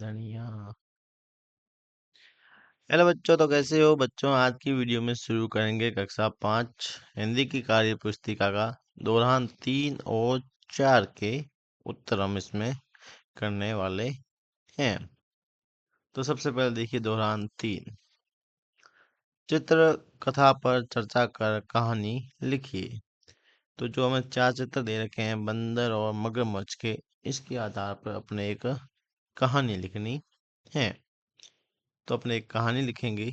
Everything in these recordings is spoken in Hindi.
धनिया। हेलो बच्चों, तो कैसे हो बच्चों। आज की वीडियो में शुरू करेंगे कक्षा 5 हिंदी की कार्य पुस्तिका का दोहरान 3 और 4 के उत्तर हम इसमें करने वाले हैं। तो सबसे पहले देखिए दोहरान 3। चित्र कथा पर चर्चा कर कहानी लिखिए। तो जो हमें 4 चित्र दे रखे हैं बंदर और मगरमच्छ के, इसके आधार पर अपने एक कहानी लिखनी है। तो अपने एक कहानी लिखेंगे।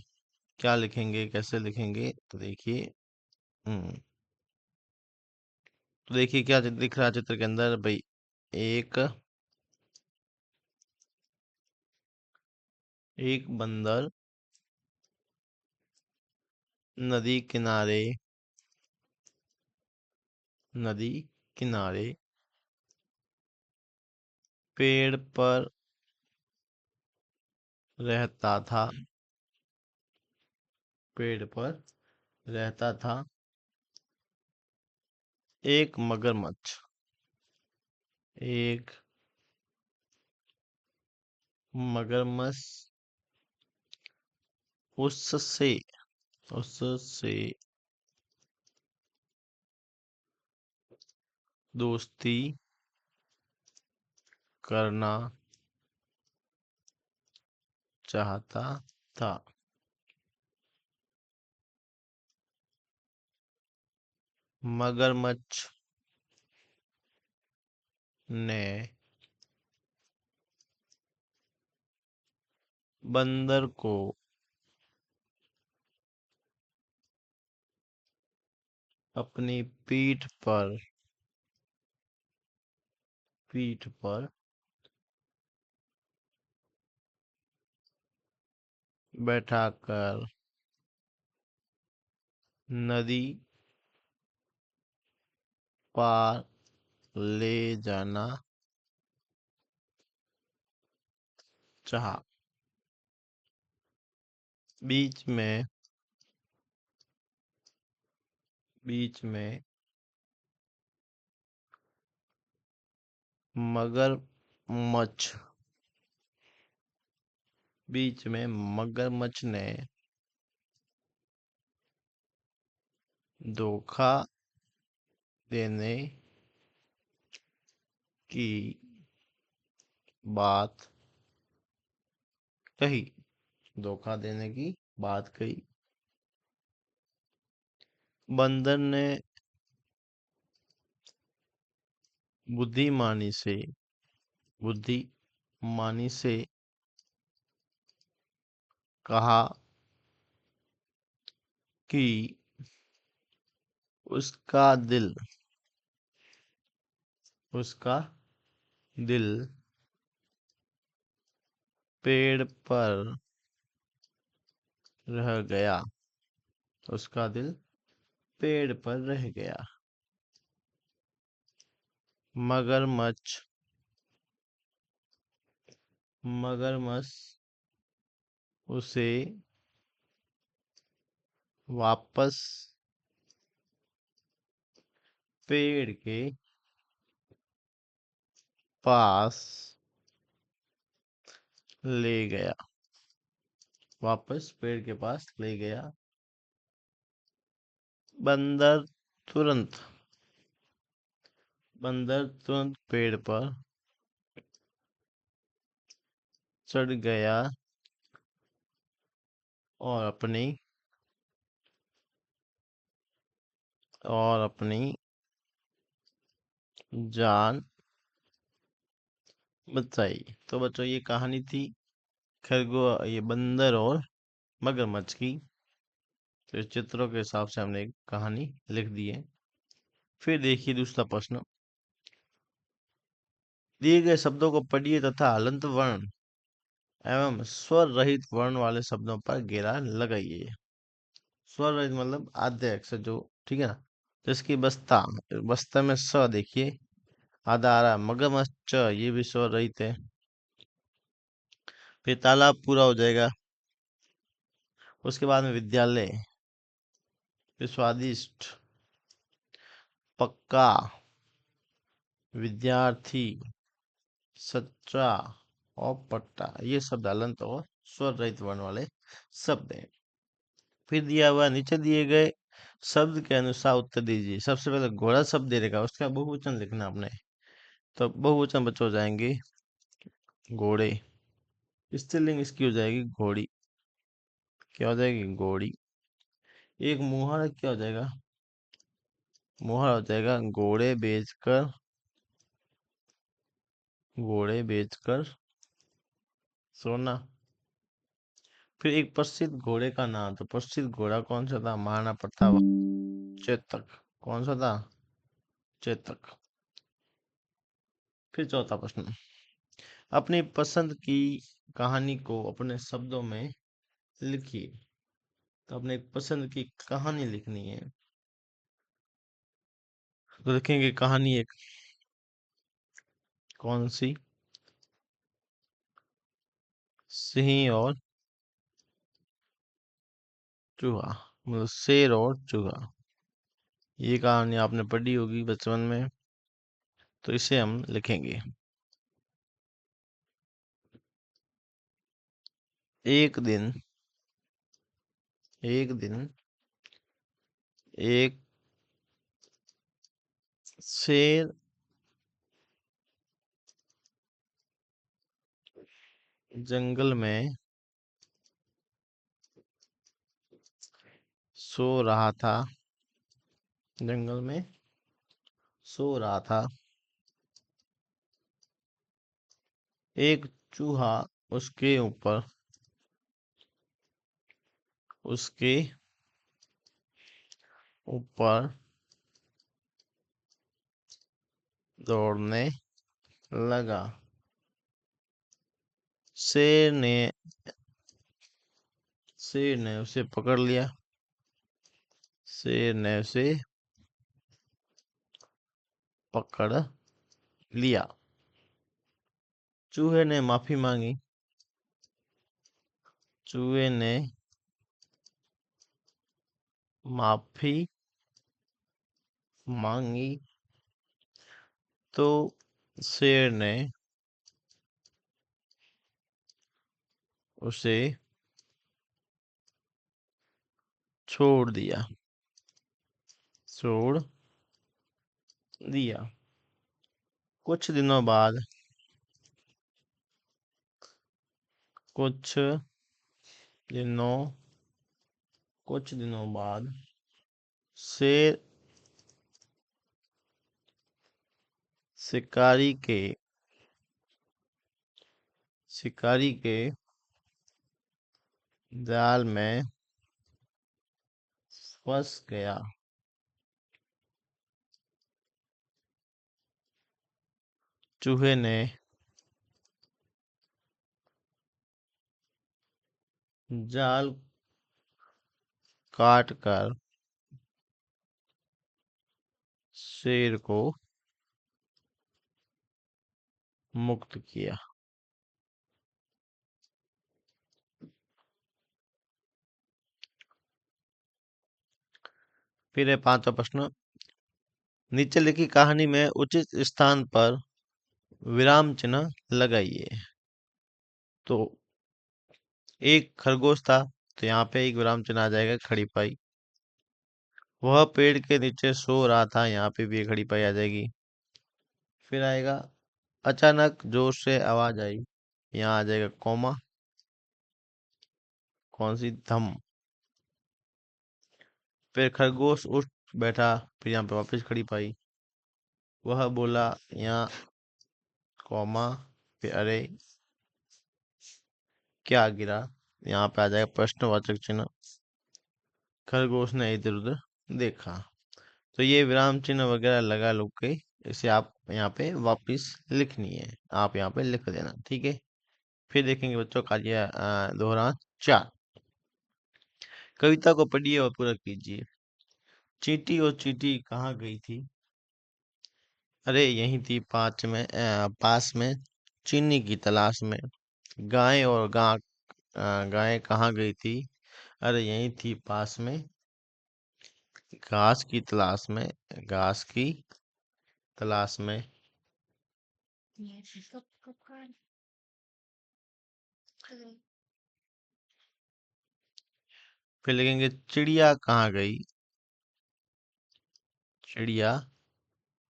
क्या लिखेंगे, कैसे लिखेंगे, तो देखिए। तो देखिए क्या दिख रहा है चित्र के अंदर भाई। एक एक बंदर नदी किनारे नदी किनारे पेड़ पर रहता था। पेड़ पर रहता था एक मगरमच्छ। एक मगरमच्छ उससे उससे दोस्ती करना चाहता था। मगरमच्छ ने बंदर को अपनी पीठ पर बैठाकर नदी पार ले जाना चाहा। बीच में बीच में मगरमच्छ बीच में मगरमच्छ ने धोखा देने की बात कही। धोखा देने की बात कही। बंदर ने बुद्धिमानी से बुद्धिमानी से कहा कि उसका दिल उसका दिल पेड़ पर रह गया। उसका दिल पेड़ पर रह गया। मगरमच्छ मगरमच्छ उसे वापस पेड़ के पास ले गया। वापस पेड़ के पास ले गया। बंदर तुरंत बंदर तुरंत पेड़ पर चढ़ गया और अपनी जान बचाई। तो बच्चों ये कहानी थी ये बंदर और मगरमच्छ की। तो इस चित्रों के हिसाब से हमने एक कहानी लिख दी है। फिर देखिए दूसरा प्रश्न। दिए गए शब्दों को पढ़िए तथा हलंत वर्ण एवं स्वर रहित वर्ण वाले शब्दों पर घेरा लगाइए। स्वर रहित मतलब आद्य अक्षर जो, ठीक है ना। जिसकी बस्ता बस्ता में स देखिए। आधारा मगरमच्छ ये भी स्वर रहित है। फिर तालाब पूरा हो जाएगा। उसके बाद में विद्यालय, फिर स्वादिष्ट, पक्का, विद्यार्थी, सच्चा और पट्टा, ये शब्द हलंत और स्वर रहित वर्ण वाले शब्द हैं। फिर दिया हुआ नीचे दिए गए शब्द के अनुसार उत्तर दीजिए। सबसे पहले घोड़ा शब्द दे देगा, उसका बहुवचन लिखना आपने। तो बहुवचन बच्चों हो जाएंगे घोड़े, स्त्रीलिंग इसकी हो जाएगी घोड़ी। क्या हो जाएगी? घोड़ी। एक मुहावरा क्या हो जाएगा? मुहावरा हो जाएगा घोड़े बेचकर सोना। फिर एक प्रसिद्ध घोड़े का नाम, तो प्रसिद्ध घोड़ा कौन सा था? महाराणा प्रताप। चेतक। कौन सा था? चेतक। फिर चौथा प्रश्न, अपनी पसंद की कहानी को अपने शब्दों में लिखिए। तो अपने पसंद की कहानी लिखनी है, तो लिखेंगे कहानी एक कौन सी? सिंह और चूहा, मतलब शेर और चूहा। ये कहानी आपने पढ़ी होगी बचपन में, तो इसे हम लिखेंगे। एक दिन एक शेर जंगल में सो रहा था। जंगल में सो रहा था। एक चूहा उसके उसके ऊपर दौड़ने लगा। शेर ने उसे पकड़ लिया। शेर ने उसे पकड़ लिया। चूहे ने माफी मांगी। चूहे ने माफी मांगी तो शेर ने उसे छोड़ दिया। छोड़ दिया। कुछ दिनों बाद कुछ दिनों कुछ दिनों बाद शेर शिकारी के जाल में फंस गया। चूहे ने जाल काट कर शेर को मुक्त किया। फिर है पांचवा प्रश्न, नीचे लिखी कहानी में उचित स्थान पर विराम चिन्ह लगाइए। तो एक खरगोश था, तो यहाँ पे एक विराम चिन्ह आ जाएगा, खड़ी पाई। वह पेड़ के नीचे सो रहा था, यहाँ पे भी एक खड़ी पाई आ जाएगी। फिर आएगा अचानक जोर से आवाज आई, यहाँ आ जाएगा कौमा। कौन सी? धम। फिर खरगोश उठ बैठा, फिर यहाँ पे वापस खड़ी पाई। वह बोला, यहाँ कौमा। फिर अरे क्या गिरा, यहाँ पे आ जाएगा प्रश्नवाचक चिन्ह। खरगोश ने इधर उधर देखा। तो ये विराम चिन्ह वगैरह लगा लो के इसे आप यहाँ पे वापस लिखनी है, आप यहाँ पे लिख देना, ठीक है। फिर देखेंगे बच्चों कार्य दोहरा 4। कविता को पढ़िए और पूरा कीजिए। चींटी और चींटी कहाँ गई थी? अरे यही थी पास में, चीनी की तलाश में। गाय और गाय कहाँ गई थी? अरे यही थी पास में, घास की तलाश में। घास की तलाश में। फिर लिखेंगे चिड़िया कहाँ गई। चिड़िया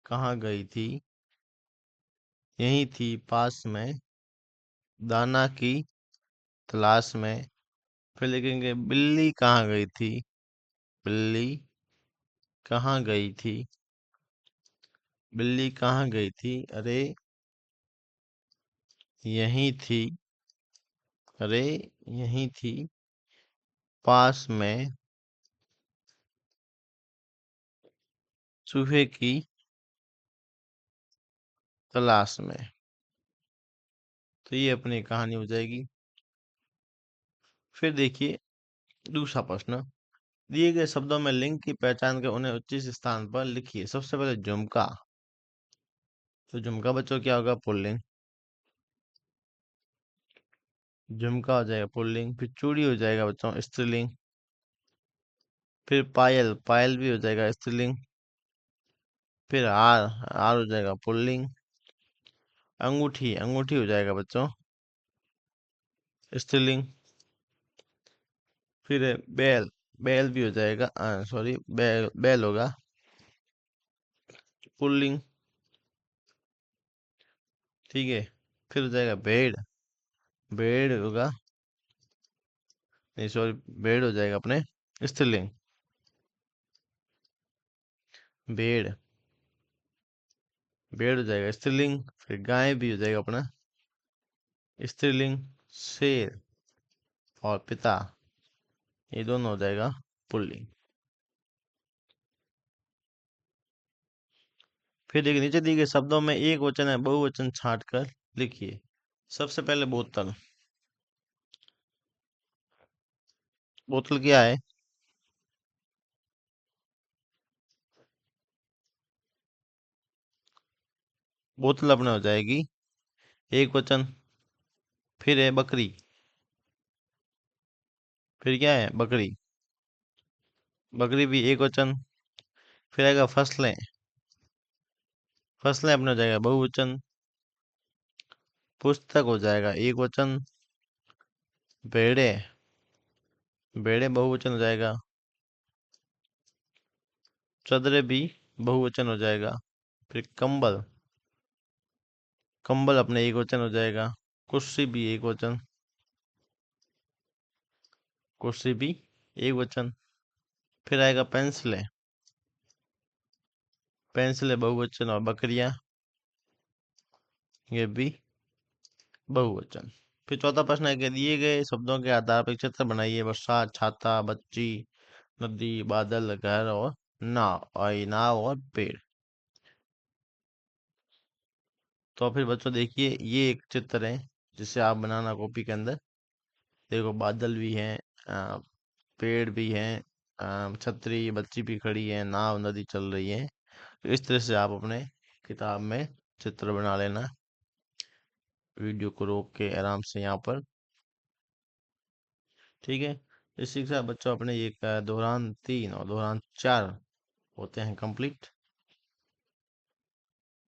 कहाँ गई थी, यहीं थी पास में, दाना की तलाश में। फिर लिखेंगे बिल्ली कहाँ गई थी। बिल्ली कहाँ गई थी, बिल्ली कहाँ गई थी, अरे यहीं थी, अरे यहीं थी पास में, चूहे की तलाश में। तो ये अपनी कहानी हो जाएगी। फिर देखिए दूसरा प्रश्न, दिए गए शब्दों में लिंग की पहचान कर उन्हें उचित स्थान पर लिखिए। सबसे पहले झुमका, तो झुमका बच्चों क्या होगा, पुल्लिंग। झुमका हो जाएगा पुल्लिंग। फिर चूड़ी हो जाएगा बच्चों स्त्रीलिंग। फिर पायल, पायल भी हो जाएगा स्त्रीलिंग। फिर हार, हार हो जाएगा पुल्लिंग। अंगूठी, अंगूठी हो जाएगा बच्चों स्त्रीलिंग। फिर है बैल, बैल भी हो जाएगा, सॉरी बैल, बैल होगा पुल्लिंग। ठीक है। फिर हो जाएगा भेड़, भेड़ होगा, नहीं सॉरी, भेड़ हो जाएगा अपने स्त्रीलिंग, भेड़, भेड़ हो जाएगा स्त्रीलिंग। फिर गाय भी हो जाएगा अपना स्त्रीलिंग। शेर और पिता, ये दोनों हो जाएगा पुल्लिंग। फिर देखिए नीचे दिए गए शब्दों में एक वचन है बहुवचन छांट कर लिखिए। सबसे पहले बोतल, बोतल क्या है, बोतल अपने हो जाएगी एक वचन। फिर है बकरी, फिर क्या है बकरी, बकरी भी एक वचन। फिर आएगा फसलें, फसलें अपने हो जाएगा बहुवचन। पुस्तक हो जाएगा एक वचन। भेड़े, भेड़े बहुवचन हो जाएगा। चदरे भी बहुवचन हो जाएगा। फिर कंबल, कंबल अपने एक वचन हो जाएगा। कुर्सी भी एक वचन, कुर्सी भी एक वचन। फिर आएगा पेंसिलें, पेंसिलें बहुवचन। और बकरियां, ये भी बहुवचन। फिर चौथा प्रश्न है कि दिए गए शब्दों के आधार पर एक चित्र बनाइए। बरसात, छाता, बच्ची, नदी, बादल, घर और नाव, और ये नाव और पेड़। तो फिर बच्चों देखिए ये एक चित्र है जिसे आप बनाना कॉपी के अंदर। देखो बादल भी हैं, पेड़ भी हैं, छतरी, बच्ची भी खड़ी है, नाव, नदी चल रही है। तो इस तरह से आप अपने किताब में चित्र बना लेना। वीडियो को रोक के आराम से यहाँ पर। ठीक है। इसी के साथ बच्चों अपने ये दौरान 3 और दौरान 4 होते हैं कंप्लीट।